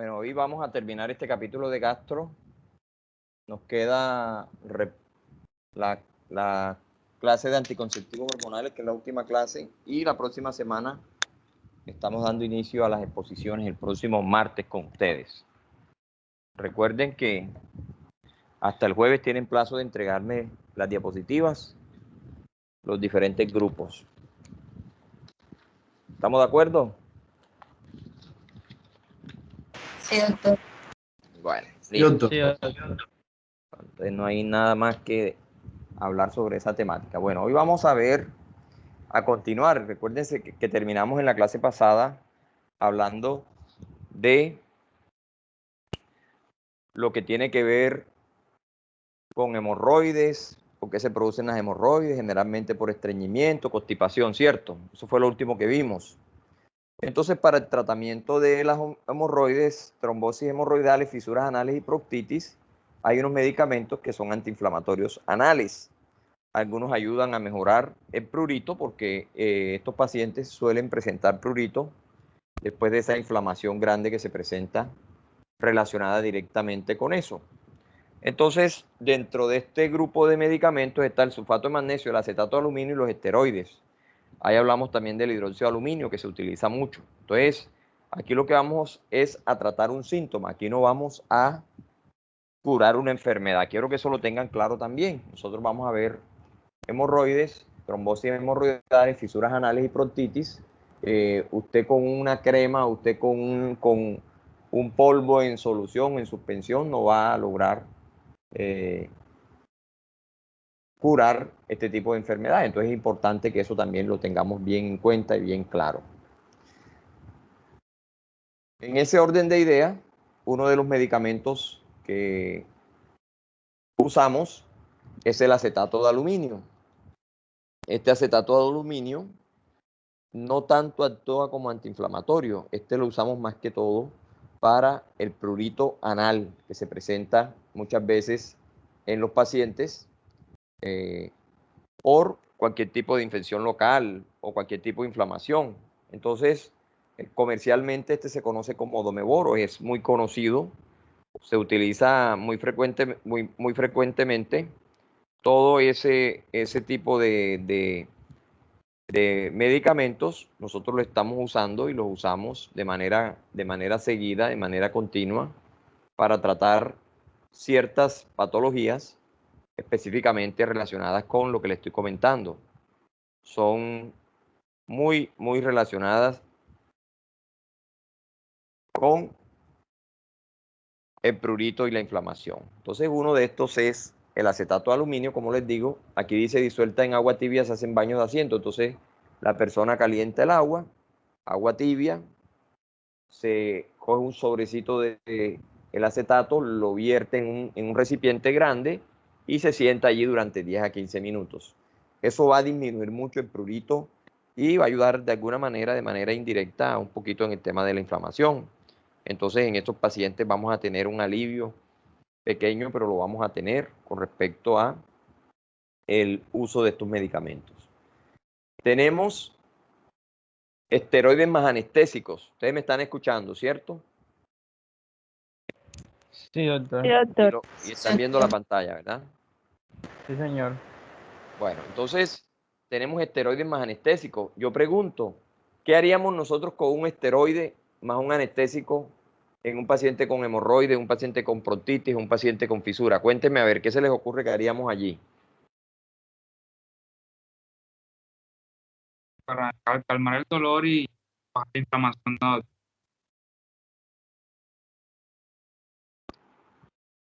Bueno, hoy vamos a terminar este capítulo de gastro. Nos queda la clase de anticonceptivos hormonales, que es la última clase, y la próxima semana estamos dando inicio a las exposiciones el próximo martes con ustedes. Recuerden que hasta el jueves tienen plazo de entregarme las diapositivas, los diferentes grupos. ¿Estamos de acuerdo? Sí, doctor. Bueno, listo. Sí, entonces no hay nada más que hablar sobre esa temática. Bueno, hoy vamos a ver, a continuar. Recuérdense que terminamos en la clase pasada hablando de lo que tiene que ver con hemorroides, por qué se producen las hemorroides, generalmente por estreñimiento, constipación, ¿cierto? Eso fue lo último que vimos. Entonces, para el tratamiento de las hemorroides, trombosis hemorroidales, fisuras anales y proctitis, hay unos medicamentos que son antiinflamatorios anales. Algunos ayudan a mejorar el prurito porque estos pacientes suelen presentar prurito después de esa inflamación grande que se presenta relacionada directamente con eso. Entonces, dentro de este grupo de medicamentos está el sulfato de magnesio, el acetato de aluminio y los esteroides. Ahí hablamos también del hidróxido de aluminio, que se utiliza mucho. Entonces, aquí lo que vamos es a tratar un síntoma. Aquí no vamos a curar una enfermedad. Quiero que eso lo tengan claro también. Nosotros vamos a ver hemorroides, trombosis hemorroidales, fisuras anales y proctitis. Usted con una crema, usted con un polvo en solución, en suspensión, no va a lograr curar este tipo de enfermedades. Entonces es importante que eso también lo tengamos bien en cuenta y bien claro. En ese orden de ideas, uno de los medicamentos que usamos es el acetato de aluminio. Este acetato de aluminio no tanto actúa como antiinflamatorio. Este lo usamos más que todo para el prurito anal, que se presenta muchas veces en los pacientes por cualquier tipo de infección local o cualquier tipo de inflamación. Entonces, comercialmente este se conoce como Domeboro, es muy conocido, se utiliza muy frecuentemente. Todo ese tipo de medicamentos nosotros lo estamos usando y los usamos de manera seguida, de manera continua, para tratar ciertas patologías específicamente relacionadas con lo que le estoy comentando. Son muy relacionadas con el prurito y la inflamación. Entonces, uno de estos es el acetato de aluminio, como les digo. Aquí dice disuelta en agua tibia, se hacen baños de asiento. Entonces, la persona calienta el agua tibia, se coge un sobrecito de el acetato, lo vierte en un recipiente grande y se sienta allí durante 10 a 15 minutos. Eso va a disminuir mucho el prurito y va a ayudar de alguna manera, de manera indirecta, un poquito en el tema de la inflamación. Entonces, en estos pacientes vamos a tener un alivio pequeño, pero lo vamos a tener con respecto a el uso de estos medicamentos. Tenemos esteroides más anestésicos. Ustedes me están escuchando, ¿cierto? Sí, doctor. Sí, doctor. Y están viendo la pantalla, ¿verdad? Sí, señor. Bueno, entonces tenemos esteroides más anestésicos. Yo pregunto, ¿qué haríamos nosotros con un esteroide más un anestésico en un paciente con hemorroides, un paciente con proctitis, un paciente con fisura? Cuéntenme a ver, ¿qué se les ocurre que haríamos allí? Para calmar el dolor y bajar la inflamación. No.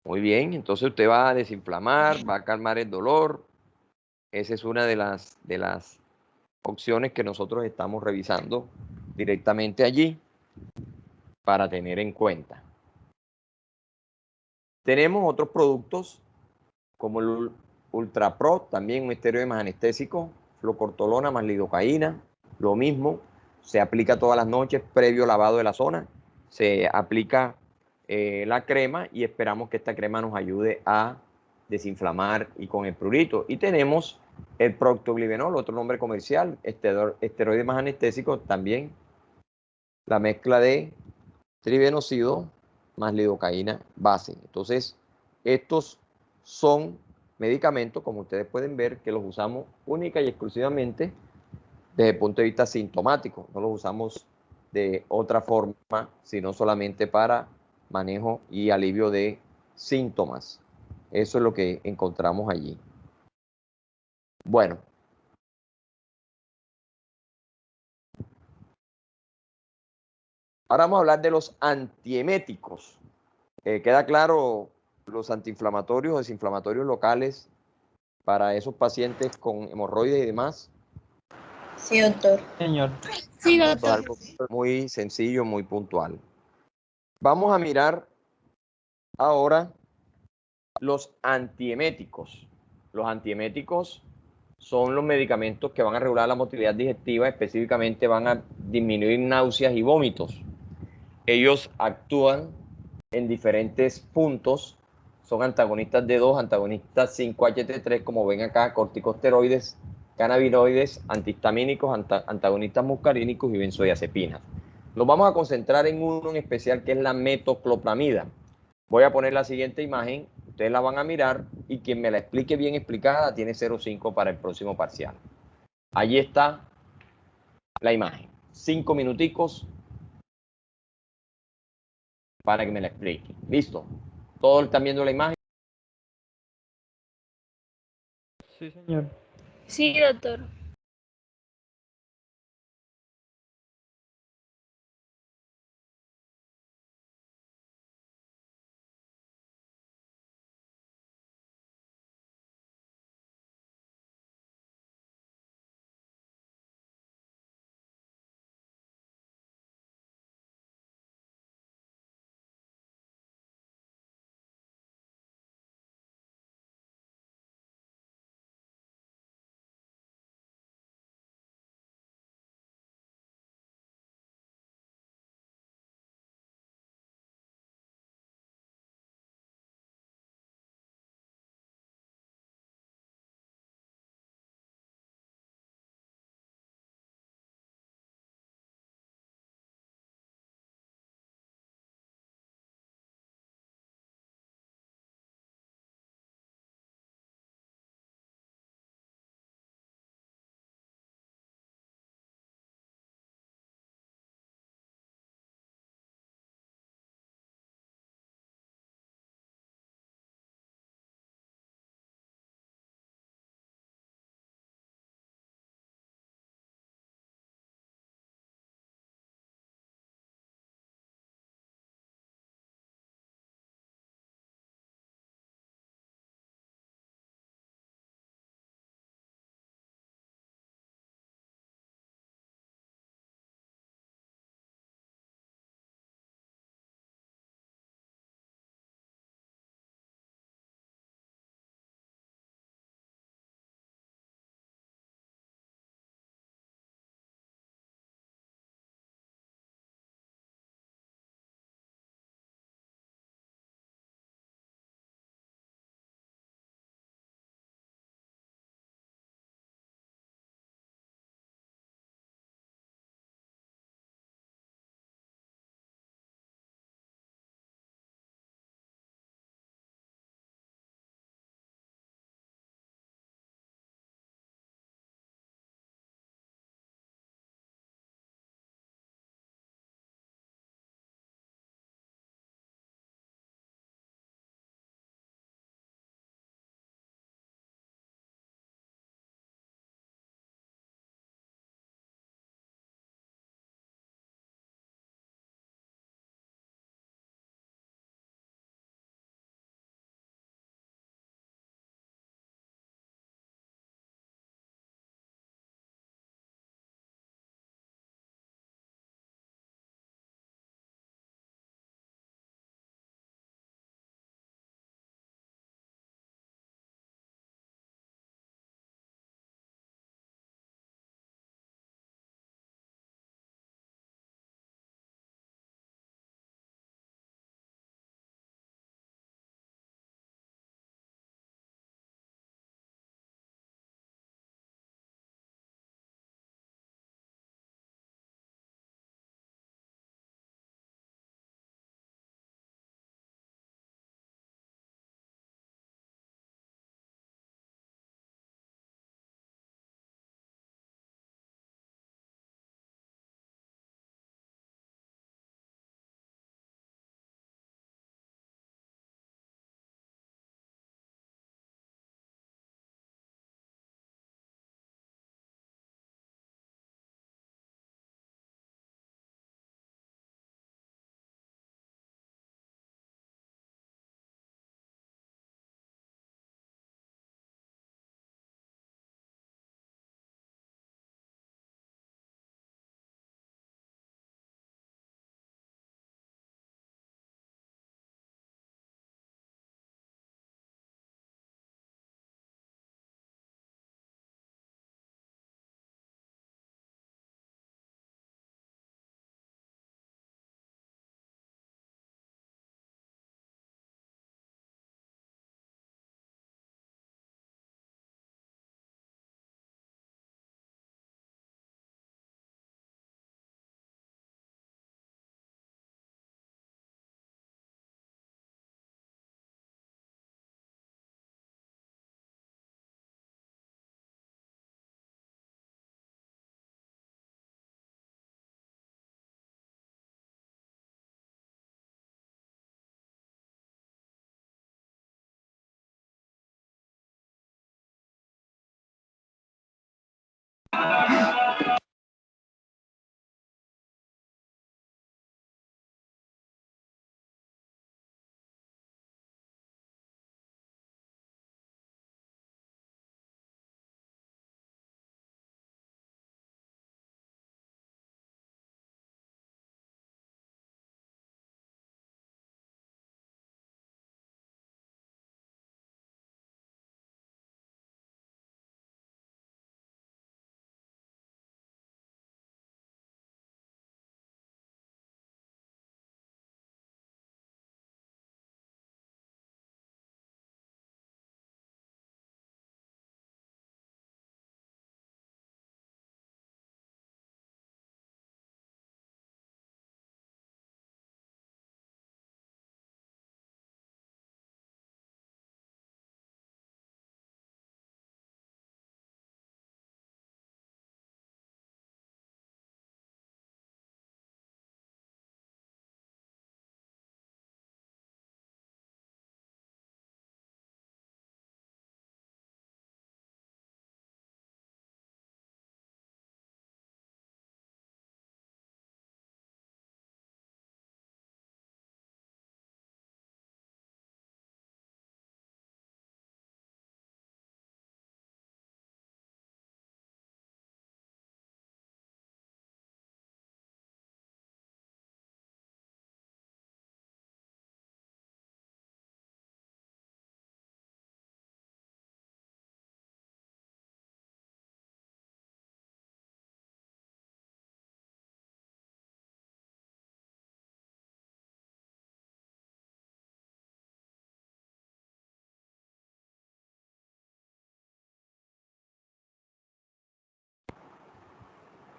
Muy bien, entonces usted va a desinflamar, va a calmar el dolor. Esa es una de las opciones que nosotros estamos revisando directamente allí para tener en cuenta. Tenemos otros productos como el Ultrapro, también un esteroide más anestésico, flocortolona más lidocaína, lo mismo, se aplica todas las noches previo lavado de la zona, se aplica la crema y esperamos que esta crema nos ayude a desinflamar y con el prurito. Y tenemos el proctoglivenol, otro nombre comercial, esteroide más anestésico, también la mezcla de tribenocido más lidocaína base. Entonces, estos son medicamentos, como ustedes pueden ver, que los usamos única y exclusivamente desde el punto de vista sintomático. No los usamos de otra forma, sino solamente para manejo y alivio de síntomas. Eso es lo que encontramos allí. Bueno. Ahora vamos a hablar de los antieméticos. ¿Queda claro los antiinflamatorios o desinflamatorios locales para esos pacientes con hemorroides y demás? Sí, doctor. Señor. Sí, Esto es doctor. algo muy sencillo, muy puntual. Vamos a mirar ahora los antieméticos. Los antieméticos son los medicamentos que van a regular la motilidad digestiva, específicamente van a disminuir náuseas y vómitos. Ellos actúan en diferentes puntos, son antagonistas D2, antagonistas 5-HT3, como ven acá, corticosteroides, cannabinoides, antihistamínicos, antagonistas muscarínicos y benzodiazepinas. Nos vamos a concentrar en uno en especial que es la metoclopramida. Voy a poner la siguiente imagen, ustedes la van a mirar y quien me la explique bien explicada tiene 0,5 para el próximo parcial. Allí está la imagen. 5 minuticos para que me la explique. ¿Listo? ¿Todos están viendo la imagen? Sí, señor. Sí, doctor.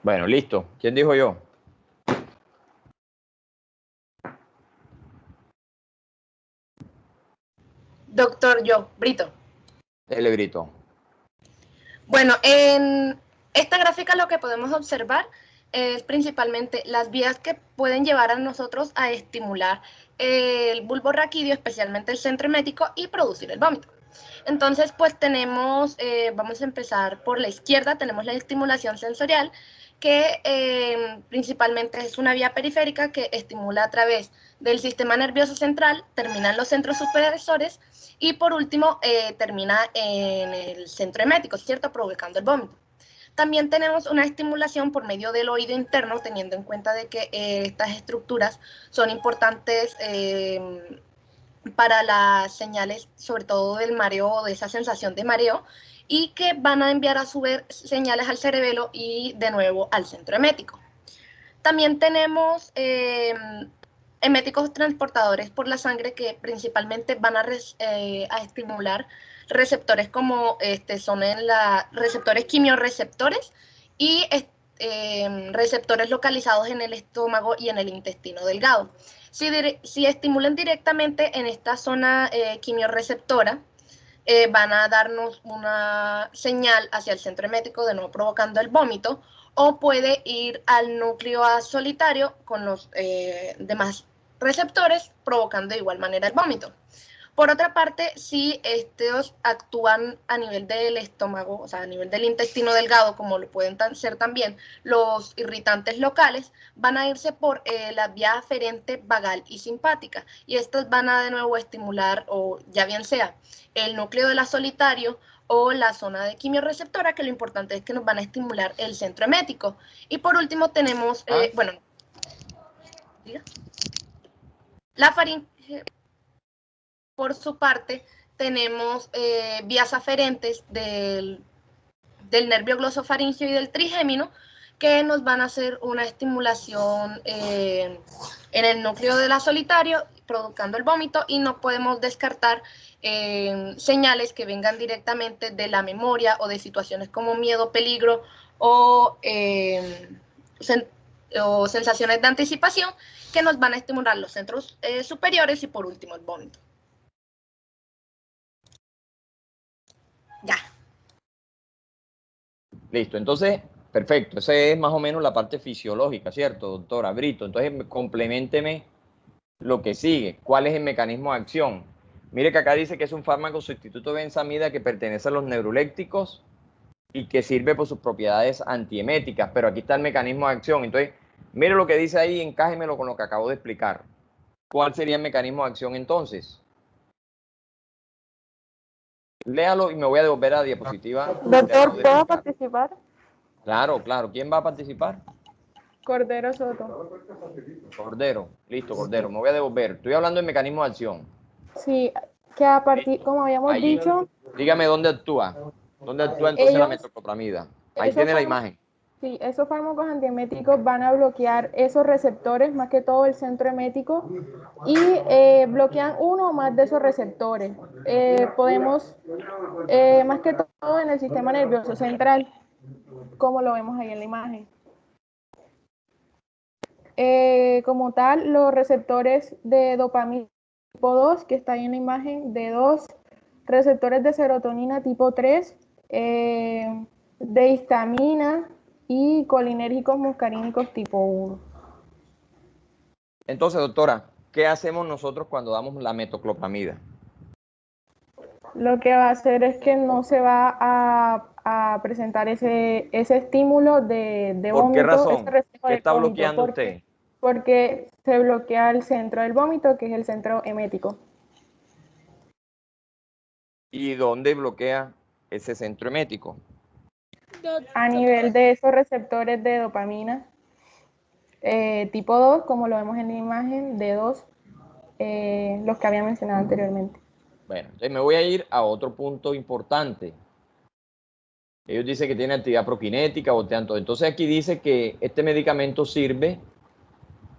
Bueno, listo. ¿Quién dijo yo? Doctor, yo, Brito. El Brito. Bueno, en esta gráfica lo que podemos observar es principalmente las vías que pueden llevar a nosotros a estimular el bulbo raquídeo, especialmente el centro emético, y producir el vómito. Entonces, pues tenemos, vamos a empezar por la izquierda, tenemos la estimulación sensorial, que principalmente es una vía periférica que estimula a través del sistema nervioso central, termina en los centros supresores y por último termina en el centro emético, ¿cierto? Provocando el vómito. También tenemos una estimulación por medio del oído interno, teniendo en cuenta de que estas estructuras son importantes para las señales, sobre todo del mareo o de esa sensación de mareo, y que van a enviar a su vez señales al cerebelo y de nuevo al centro emético. También tenemos eméticos transportadores por la sangre que principalmente van a estimular receptores como son en receptores quimiorreceptores y receptores localizados en el estómago y en el intestino delgado. Si estimulan directamente en esta zona quimiorreceptora, van a darnos una señal hacia el centro emético, de nuevo provocando el vómito, o puede ir al núcleo solitario con los demás receptores, provocando de igual manera el vómito. Por otra parte, si estos actúan a nivel del estómago, o sea, a nivel del intestino delgado, como lo pueden ser también los irritantes locales, van a irse por la vía aferente vagal y simpática, y estas van a de nuevo estimular, o ya bien sea el núcleo de la solitario o la zona de quimiorreceptora, que lo importante es que nos van a estimular el centro emético. Y por último tenemos, bueno, ¿diga? La faringe. Por su parte, tenemos vías aferentes del nervio glosofaríngeo y del trigémino, que nos van a hacer una estimulación en el núcleo de la solitario, provocando el vómito, y no podemos descartar señales que vengan directamente de la memoria o de situaciones como miedo, peligro o sensaciones de anticipación, que nos van a estimular los centros superiores y por último el vómito. Ya. Listo, entonces, perfecto. Esa es más o menos la parte fisiológica, ¿cierto, doctora Brito? Entonces, compleménteme lo que sigue. ¿Cuál es el mecanismo de acción? Mire que acá dice que es un fármaco sustituto de benzamida que pertenece a los neurolépticos y que sirve por sus propiedades antieméticas, pero aquí está el mecanismo de acción. Entonces, mire lo que dice ahí y encájemelo con lo que acabo de explicar. ¿Cuál sería el mecanismo de acción entonces? Léalo y me voy a devolver a la diapositiva. Doctor, ¿puedo participar? Claro, claro. ¿Quién va a participar? Cordero Soto. Cordero. Listo, Cordero. Me voy a devolver. Estoy hablando del mecanismo de acción. Sí, que a partir, como habíamos Ahí, dicho, dígame dónde actúa. ¿Dónde actúa entonces la metoclopramida? Ahí tiene la imagen. Sí, esos fármacos antieméticos van a bloquear esos receptores, más que todo el centro emético, y bloquean uno o más de esos receptores. Podemos, más que todo en el sistema nervioso central, como lo vemos ahí en la imagen. Como tal, los receptores de dopamina tipo 2, que está ahí en la imagen, D2, receptores de serotonina tipo 3, de histamina y colinérgicos muscarínicos tipo 1. Entonces, doctora, ¿qué hacemos nosotros cuando damos la metoclopramida? Lo que va a hacer es que no se va a presentar ese estímulo de vómito. ¿Por qué razón? ¿Qué está vómito, bloqueando usted? Porque se bloquea el centro del vómito, que es el centro emético. ¿Y dónde bloquea ese centro emético? A nivel de esos receptores de dopamina tipo 2, como lo vemos en la imagen, D2, los que había mencionado anteriormente. Bueno, entonces me voy a ir a otro punto importante. Ellos dicen que tiene actividad prokinética, botean todo. Entonces aquí dice que este medicamento sirve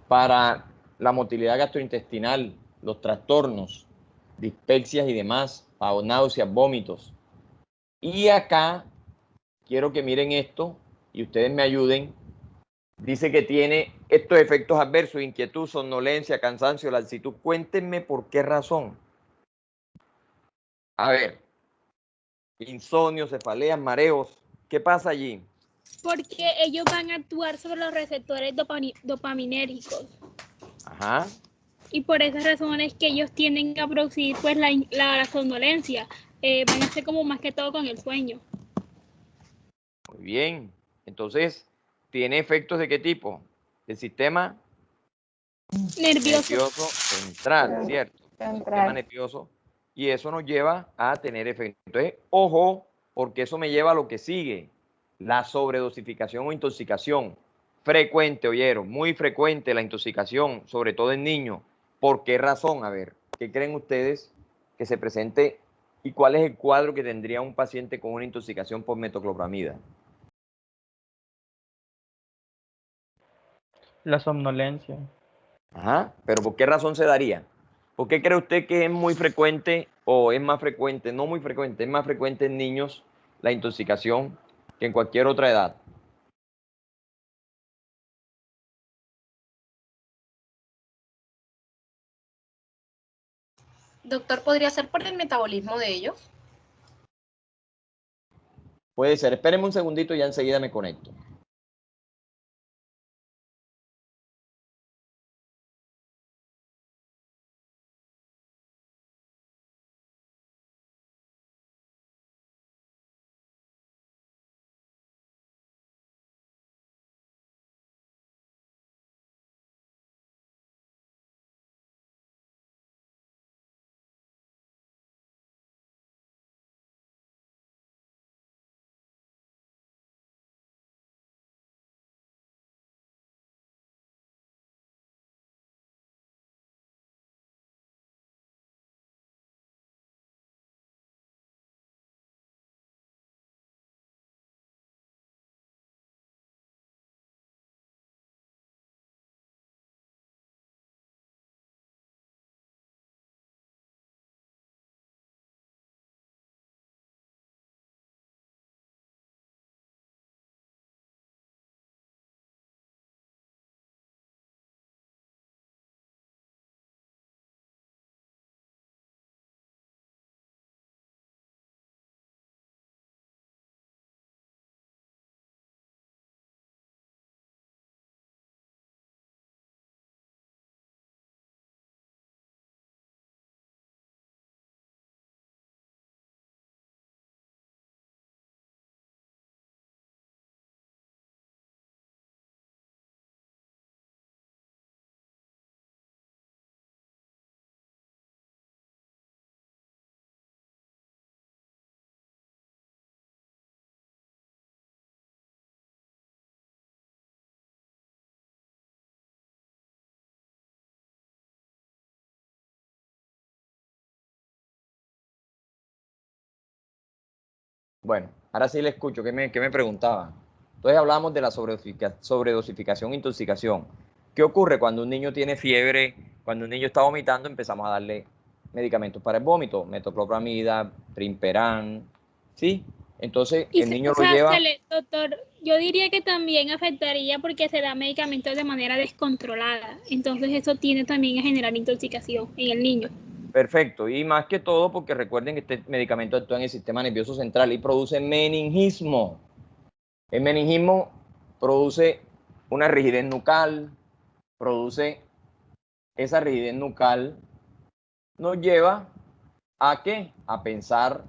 para la motilidad gastrointestinal, los trastornos, dispepsias y demás, para náuseas, vómitos. Y acá quiero que miren esto y ustedes me ayuden Dice que tiene estos efectos adversos: inquietud, somnolencia, cansancio, laxitud. Cuéntenme por qué razón. A ver, insomnio, cefaleas, mareos. ¿Qué pasa allí? Porque ellos van a actuar sobre los receptores dopaminérgicos. Ajá. Y por esas razones que ellos tienden a producir pues la somnolencia. Van a ser como más que todo con el sueño. Muy bien. Entonces, ¿tiene efectos de qué tipo? Del sistema nervioso central, ¿cierto? Sistema nervioso. Y eso nos lleva a tener efectos. Entonces, ojo, porque eso me lleva a lo que sigue: la sobredosificación o intoxicación. Frecuente, oyeron, muy frecuente la intoxicación, sobre todo en niños. ¿Por qué razón? A ver, ¿qué creen ustedes que se presente y cuál es el cuadro que tendría un paciente con una intoxicación por metoclopramida? La somnolencia. Ajá, pero ¿por qué razón se daría? ¿Por qué cree usted que es muy frecuente o es más frecuente, no muy frecuente, es más frecuente en niños la intoxicación que en cualquier otra edad? Doctor, ¿podría ser por el metabolismo de ellos? Puede ser. Espérenme un segundito y ya enseguida me conecto. Bueno, ahora sí le escucho. ¿Qué me preguntaba? Entonces hablamos de la sobredosificación e intoxicación. ¿Qué ocurre cuando un niño tiene fiebre? Cuando un niño está vomitando, empezamos a darle medicamentos para el vómito: metoclopramida, trimperan, ¿sí? Entonces el niño lo lleva. Doctor, yo diría que también afectaría porque se da medicamentos de manera descontrolada. Entonces eso tiende también a generar intoxicación en el niño. Perfecto, y más que todo porque recuerden que este medicamento actúa en el sistema nervioso central y produce meningismo. El meningismo produce una rigidez nucal, produce esa rigidez nucal, nos lleva a ¿qué? A pensar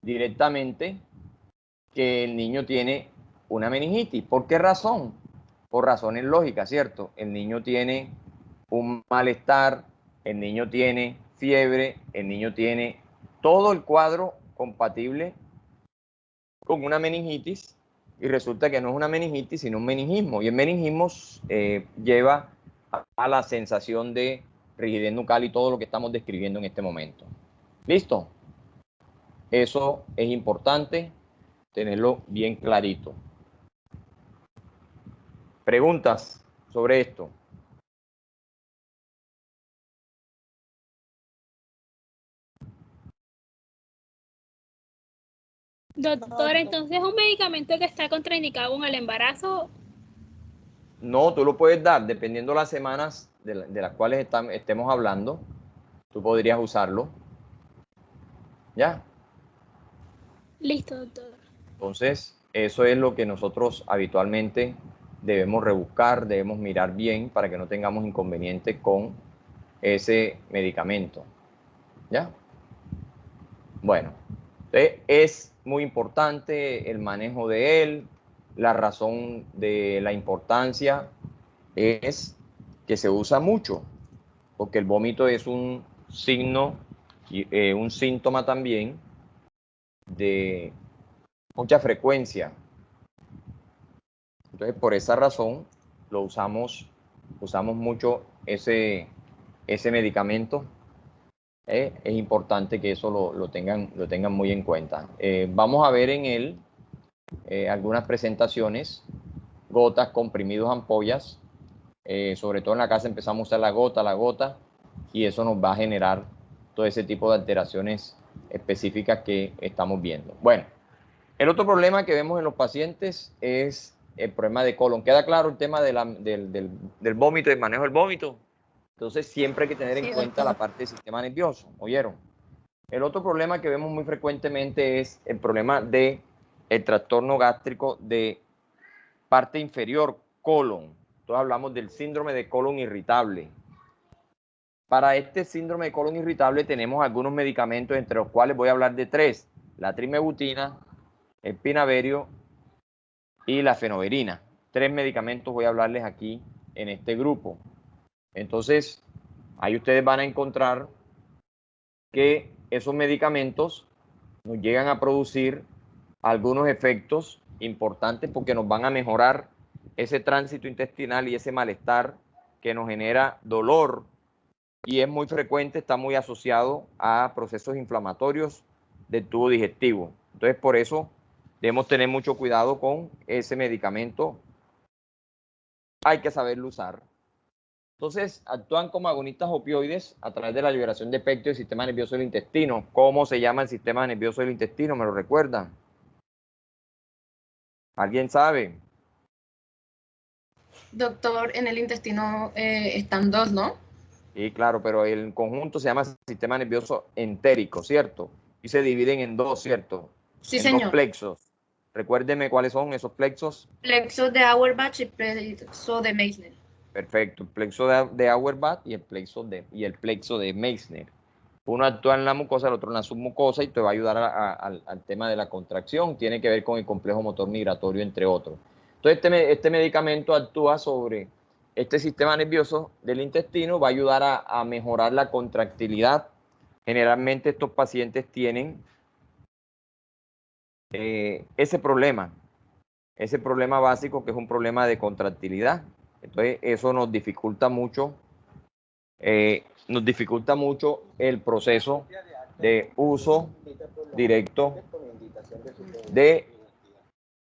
directamente que el niño tiene una meningitis. ¿Por qué razón? Por razones lógicas, ¿cierto? El niño tiene un malestar, el niño tiene fiebre, el niño tiene todo el cuadro compatible con una meningitis, y resulta que no es una meningitis sino un meningismo, y el meningismo lleva a la sensación de rigidez nucal y todo lo que estamos describiendo en este momento. ¿Listo? Eso es importante tenerlo bien clarito. ¿Preguntas sobre esto? Doctor, entonces un medicamento que está contraindicado con el embarazo. No, tú lo puedes dar dependiendo las semanas de las cuales estemos hablando. Tú podrías usarlo. ¿Ya? Listo, doctor. Entonces, eso es lo que nosotros habitualmente debemos rebuscar, debemos mirar bien para que no tengamos inconveniente con ese medicamento. ¿Ya? Bueno, entonces es muy importante el manejo de él. La razón de la importancia es que se usa mucho, porque el vómito es un signo, un síntoma también de mucha frecuencia. Entonces, por esa razón, lo usamos mucho ese medicamento. Es importante que eso lo tengan muy en cuenta. Vamos a ver en él algunas presentaciones, gotas, comprimidos, ampollas. Sobre todo en la casa empezamos a usar la gota, y eso nos va a generar todo ese tipo de alteraciones específicas que estamos viendo. Bueno, el otro problema que vemos en los pacientes es el problema de colon. ¿Queda claro el tema del vómito, del manejo del vómito? Entonces siempre hay que tener en cuenta la parte del sistema nervioso, ¿oyeron? El otro problema que vemos muy frecuentemente es el problema del trastorno gástrico de parte inferior, colon. Entonces hablamos del síndrome de colon irritable. Para este síndrome de colon irritable tenemos algunos medicamentos, entre los cuales voy a hablar de 3: la trimebutina, el pinaverio y la fenoberina. 3 medicamentos voy a hablarles aquí en este grupo. Entonces, ahí ustedes van a encontrar que esos medicamentos nos llegan a producir algunos efectos importantes porque nos van a mejorar ese tránsito intestinal y ese malestar que nos genera dolor, y es muy frecuente, está muy asociado a procesos inflamatorios del tubo digestivo. Entonces, por eso debemos tener mucho cuidado con ese medicamento. Hay que saberlo usar. Entonces, actúan como agonistas opioides a través de la liberación de péptidos del sistema nervioso del intestino. ¿Cómo se llama el sistema nervioso del intestino? ¿Me lo recuerdan? ¿Alguien sabe? Doctor, en el intestino están dos, ¿no? Sí, claro, pero el conjunto se llama sistema nervioso entérico, ¿cierto? Y se dividen en dos, ¿cierto? Sí, En 2 señor. plexos. Recuérdeme cuáles son esos plexos. Plexo de Auerbach y plexo de Meissner. Perfecto, el plexo de Auerbach y el plexo de Meissner. Uno actúa en la mucosa, el otro en la submucosa, y te va a ayudar al tema de la contracción. Tiene que ver con el complejo motor migratorio, entre otros. Entonces, este medicamento actúa sobre este sistema nervioso del intestino, va a ayudar a mejorar la contractilidad. Generalmente estos pacientes tienen ese problema básico, que es un problema de contractilidad. Entonces, eso nos dificulta mucho el proceso de uso directo de...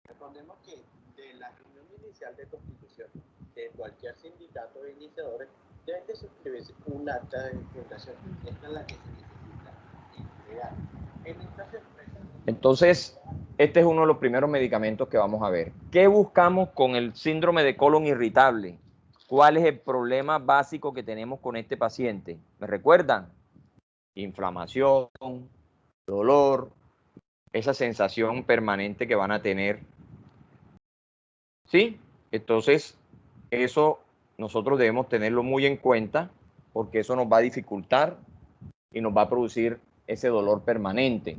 Recordemos que de la reunión inicial de constitución de cualquier sindicato de iniciadores deben de suscribirse un acta de fundación. Esta es la que se necesita entregar. En estas empresas... Entonces, este es uno de los primeros medicamentos que vamos a ver. ¿Qué buscamos con el síndrome de colon irritable? ¿Cuál es el problema básico que tenemos con este paciente? ¿Me recuerdan? Inflamación, dolor, esa sensación permanente que van a tener. ¿Sí? Entonces, eso nosotros debemos tenerlo muy en cuenta, porque eso nos va a dificultar y nos va a producir ese dolor permanente.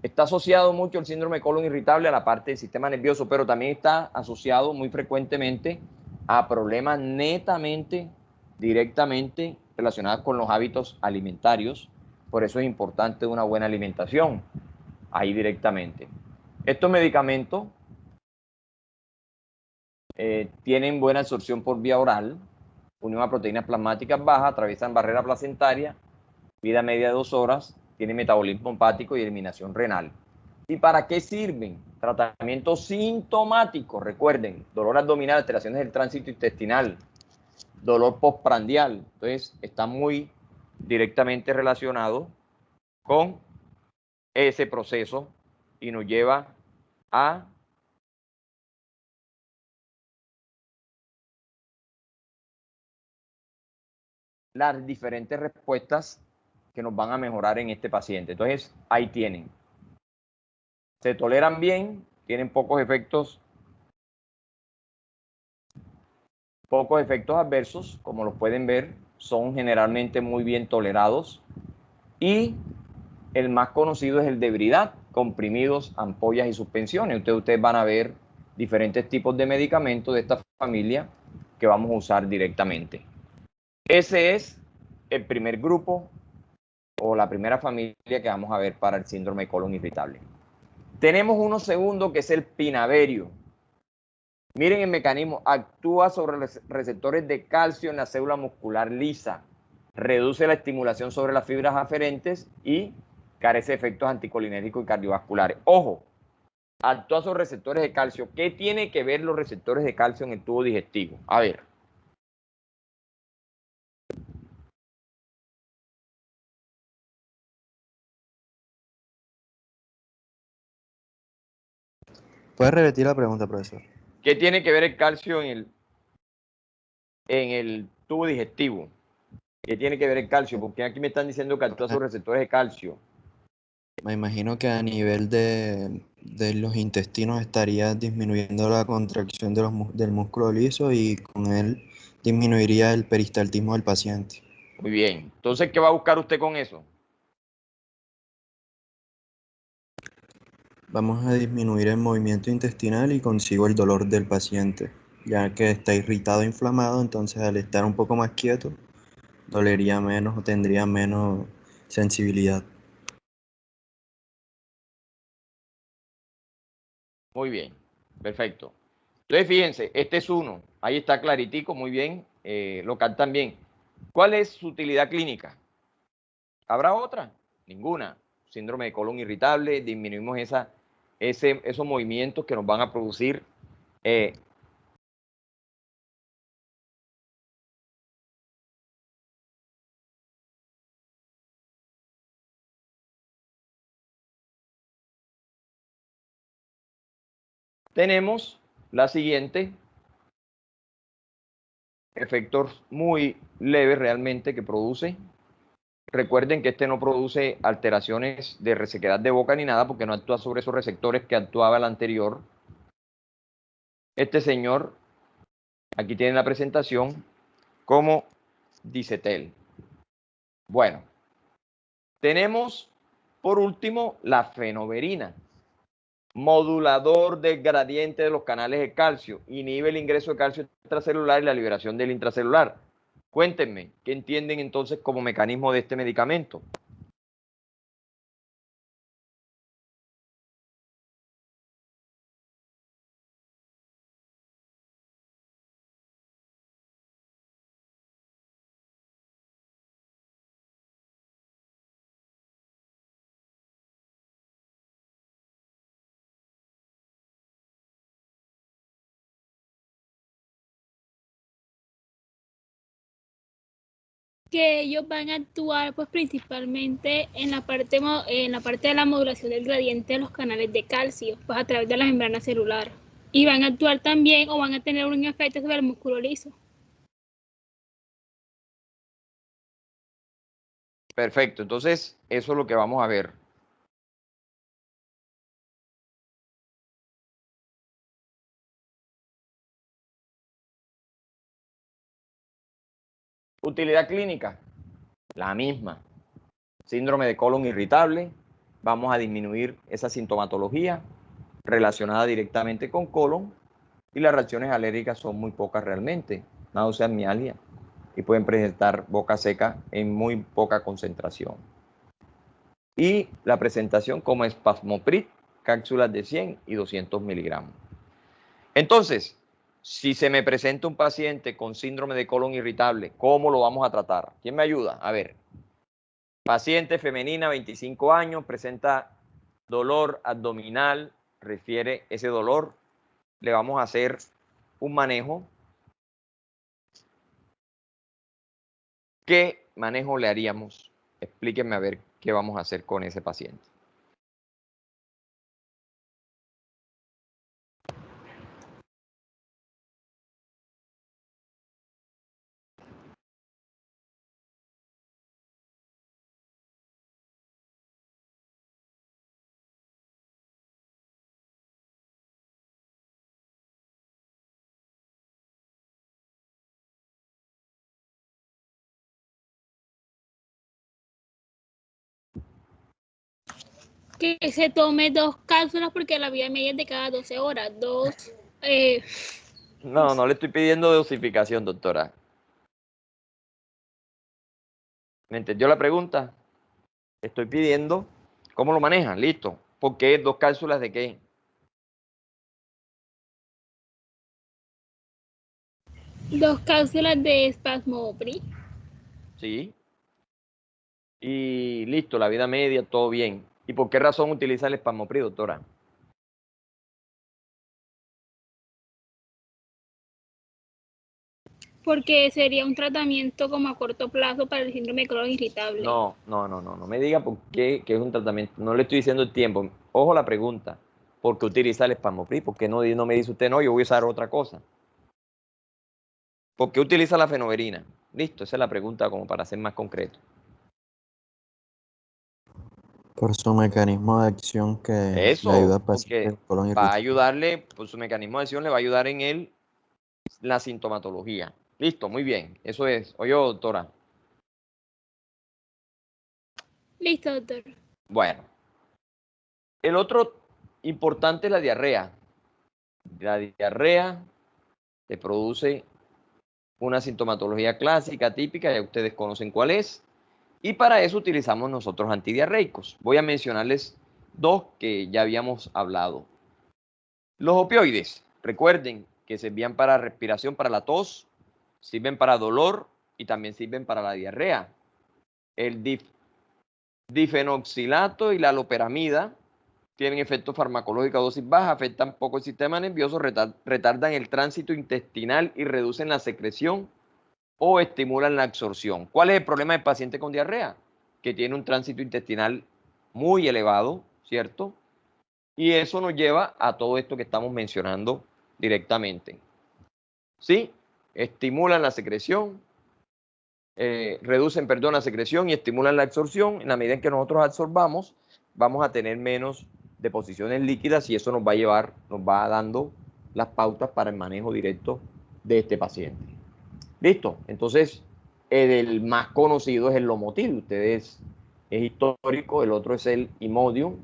Está asociado mucho el síndrome de colon irritable a la parte del sistema nervioso, pero también está asociado muy frecuentemente a problemas netamente, directamente relacionados con los hábitos alimentarios. Por eso es importante una buena alimentación ahí directamente. Estos medicamentos tienen buena absorción por vía oral, unión a proteínas plasmáticas bajas, atraviesan barrera placentaria, vida media de 2 horas, tienen metabolismo hepático y eliminación renal. ¿Y para qué sirven? Tratamiento sintomático, recuerden, dolor abdominal, alteraciones del tránsito intestinal, dolor postprandial. Entonces, está muy directamente relacionado con ese proceso y nos lleva a las diferentes respuestas que nos van a mejorar en este paciente. Entonces, ahí tienen. Se toleran bien, tienen pocos efectos adversos, como los pueden ver, son generalmente muy bien tolerados. Y el más conocido es el de Bridat, comprimidos, ampollas y suspensiones. Ustedes van a ver diferentes tipos de medicamentos de esta familia que vamos a usar directamente. Ese es el primer grupo o la primera familia que vamos a ver para el síndrome de colon irritable. Tenemos uno segundo que es el pinaverio. Miren el mecanismo, actúa sobre los receptores de calcio en la célula muscular lisa, reduce la estimulación sobre las fibras aferentes y carece de efectos anticolinérgicos y cardiovasculares. Ojo, actúa sobre receptores de calcio. ¿Qué tiene que ver los receptores de calcio en el tubo digestivo? A ver. ¿Puedes repetir la pregunta, profesor? ¿Qué tiene que ver el calcio en el tubo digestivo? ¿Qué tiene que ver el calcio? Porque aquí me están diciendo que actúa sobre receptores de calcio. Me imagino que a nivel de los intestinos estaría disminuyendo la contracción del músculo liso y con él disminuiría el peristaltismo del paciente. Muy bien. Entonces, ¿qué va a buscar usted con eso? Vamos a disminuir el movimiento intestinal y consigo el dolor del paciente, ya que está irritado e inflamado, entonces al estar un poco más quieto, dolería menos o tendría menos sensibilidad. Muy bien, perfecto. Entonces, fíjense, este es uno. Ahí está claritico, muy bien. Lo captan bien. ¿Cuál es su utilidad clínica? ¿Habrá otra? Ninguna. Síndrome de colon irritable, disminuimos esos movimientos que nos van a producir tenemos la siguiente, efectos muy leves realmente que produce. Recuerden que este no produce alteraciones de resequedad de boca ni nada porque no actúa sobre esos receptores que actuaba el anterior. Este señor, aquí tienen la presentación como Dicetel. Bueno, tenemos por último la fenoberina, modulador del gradiente de los canales de calcio, inhibe el ingreso de calcio extracelular y la liberación del intracelular. Cuéntenme, ¿qué entienden entonces como mecanismo de este medicamento? Que ellos van a actuar pues principalmente en la parte de la modulación del gradiente de los canales de calcio, pues a través de la membrana celular. Y van a actuar también o van a tener un efecto sobre el músculo liso. Perfecto, entonces eso es lo que vamos a ver. Utilidad clínica, la misma. Síndrome de colon irritable, vamos a disminuir esa sintomatología relacionada directamente con colon y las reacciones alérgicas son muy pocas realmente, náuseas, mialgia y pueden presentar boca seca en muy poca concentración. Y la presentación como Spasmoprid, cápsulas de 100 y 200 miligramos. Entonces, si se me presenta un paciente con síndrome de colon irritable, ¿cómo lo vamos a tratar? ¿Quién me ayuda? A ver. Paciente femenina, 25 años, presenta dolor abdominal, refiere ese dolor. Le vamos a hacer un manejo. ¿Qué manejo le haríamos? Explíquenme a ver qué vamos a hacer con ese paciente. Que se tome 2 cápsulas porque la vida media es de cada 12 horas. No, no le estoy pidiendo dosificación, doctora. ¿Me entendió la pregunta? Estoy pidiendo cómo lo manejan, listo. ¿Por qué 2 cápsulas de qué? Dos cápsulas de Spasmopri. Sí. Y listo, la vida media, todo bien. ¿Y por qué razón utiliza el Spasmopri, doctora? Porque sería un tratamiento como a corto plazo para el síndrome de colon irritable. No me diga por qué que es un tratamiento. No le estoy diciendo el tiempo. Ojo la pregunta. ¿Por qué utiliza el Spasmopri? ¿Por qué no me dice usted, no, yo voy a usar otra cosa? ¿Por qué utiliza la fenobarbital? Listo, esa es la pregunta como para ser más concreto. Por su mecanismo de acción que le Eso, ayuda al porque paciente con colon va a irritable. ayudarle, por su mecanismo de acción, le va a ayudar en la sintomatología. Listo, muy bien. Eso es. Oye, doctora. Listo, doctor. Bueno, el otro importante es la diarrea. La diarrea te produce una sintomatología clásica, típica, ya ustedes conocen cuál es. Y para eso utilizamos nosotros antidiarreicos. Voy a mencionarles 2 que ya habíamos hablado. Los opioides, recuerden que servían para respiración, para la tos, sirven para dolor y también sirven para la diarrea. El difenoxilato y la loperamida tienen efectos farmacológicos a dosis baja, afectan poco el sistema nervioso, retardan el tránsito intestinal y reducen la secreción o estimulan la absorción. ¿Cuál es el problema del paciente con diarrea? Que tiene un tránsito intestinal muy elevado, ¿cierto? Y eso nos lleva a todo esto que estamos mencionando directamente. ¿Sí? Estimulan la secreción, reducen, la secreción y estimulan la absorción. En la medida en que nosotros absorbamos, vamos a tener menos deposiciones líquidas y eso nos va dando las pautas para el manejo directo de este paciente. ¿Listo? Entonces, el más conocido es el Lomotil. Ustedes es histórico, el otro es el Imodium.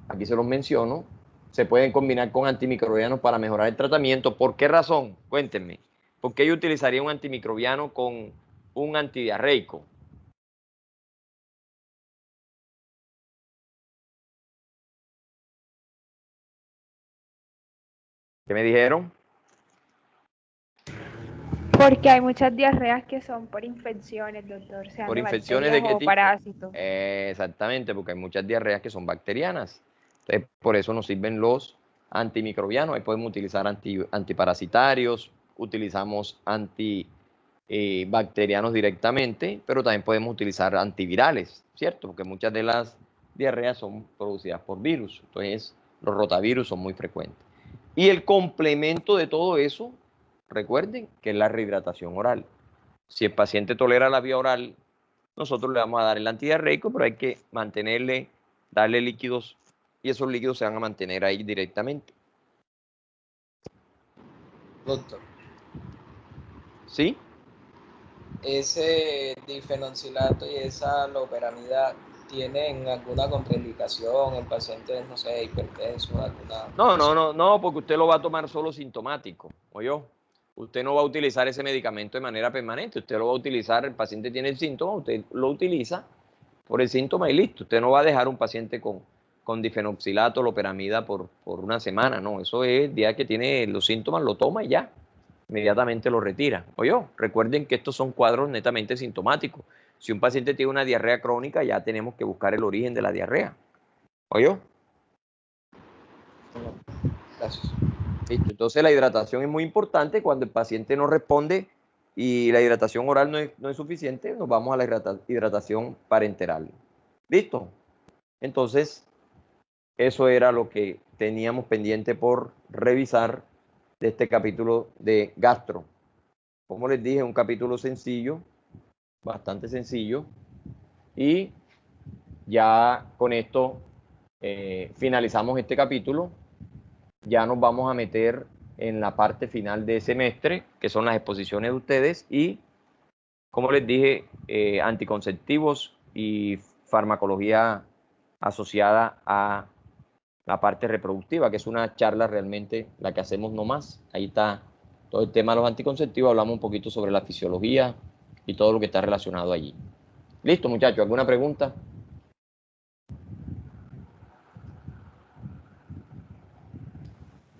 Aquí se los menciono. Se pueden combinar con antimicrobianos para mejorar el tratamiento. ¿Por qué razón? Cuéntenme. ¿Por qué yo utilizaría un antimicrobiano con un antidiarreico? ¿Qué me dijeron? Porque hay muchas diarreas que son por infecciones, doctor, sean ¿Por de infecciones de bacterias qué o tipo? parásitos. Exactamente, porque hay muchas diarreas que son bacterianas. Entonces, por eso nos sirven los antimicrobianos. Ahí podemos utilizar antiparasitarios, utilizamos antibacterianos directamente, pero también podemos utilizar antivirales, ¿cierto? Porque muchas de las diarreas son producidas por virus. Entonces, los rotavirus son muy frecuentes. Y el complemento de todo eso, recuerden que es la rehidratación oral. Si el paciente tolera la vía oral, nosotros le vamos a dar el antidiarreico, pero hay que darle líquidos y esos líquidos se van a mantener ahí directamente. Doctor, ¿Sí? ese difenoxilato y esa loperamida tienen alguna contraindicación, el paciente, no sé, hipertenso, alguna... No, porque usted lo va a tomar solo sintomático, ¿oyó? Usted no va a utilizar ese medicamento de manera permanente, usted lo va a utilizar, el paciente tiene el síntoma, usted lo utiliza por el síntoma y listo. Usted no va a dejar un paciente con difenoxilato, loperamida por una semana, no, eso es el día que tiene los síntomas, lo toma y ya, inmediatamente lo retira. ¿Oyó? Recuerden que estos son cuadros netamente sintomáticos. Si un paciente tiene una diarrea crónica, ya tenemos que buscar el origen de la diarrea. ¿Oyó? Gracias. Listo. Entonces la hidratación es muy importante. Cuando el paciente no responde y la hidratación oral no es suficiente, nos vamos a la hidratación parenteral. ¿Listo? Entonces, eso era lo que teníamos pendiente por revisar de este capítulo de gastro. Como les dije, un capítulo sencillo, bastante sencillo. Y ya con esto finalizamos este capítulo. Ya nos vamos a meter en la parte final de semestre, que son las exposiciones de ustedes y, como les dije, anticonceptivos y farmacología asociada a la parte reproductiva, que es una charla realmente la que hacemos nomás. Ahí está todo el tema de los anticonceptivos, hablamos un poquito sobre la fisiología y todo lo que está relacionado allí. Listo, muchachos, ¿alguna pregunta?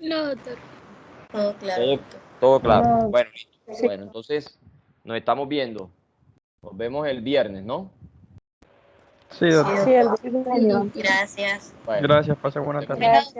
No, doctor. Todo claro. Todo claro. No. Bueno, listo. Bueno, entonces nos estamos viendo. Nos vemos el viernes, ¿no? Sí, doctor. Sí, el Gracias. Bueno. Gracias, pase buena tarde. Gracias.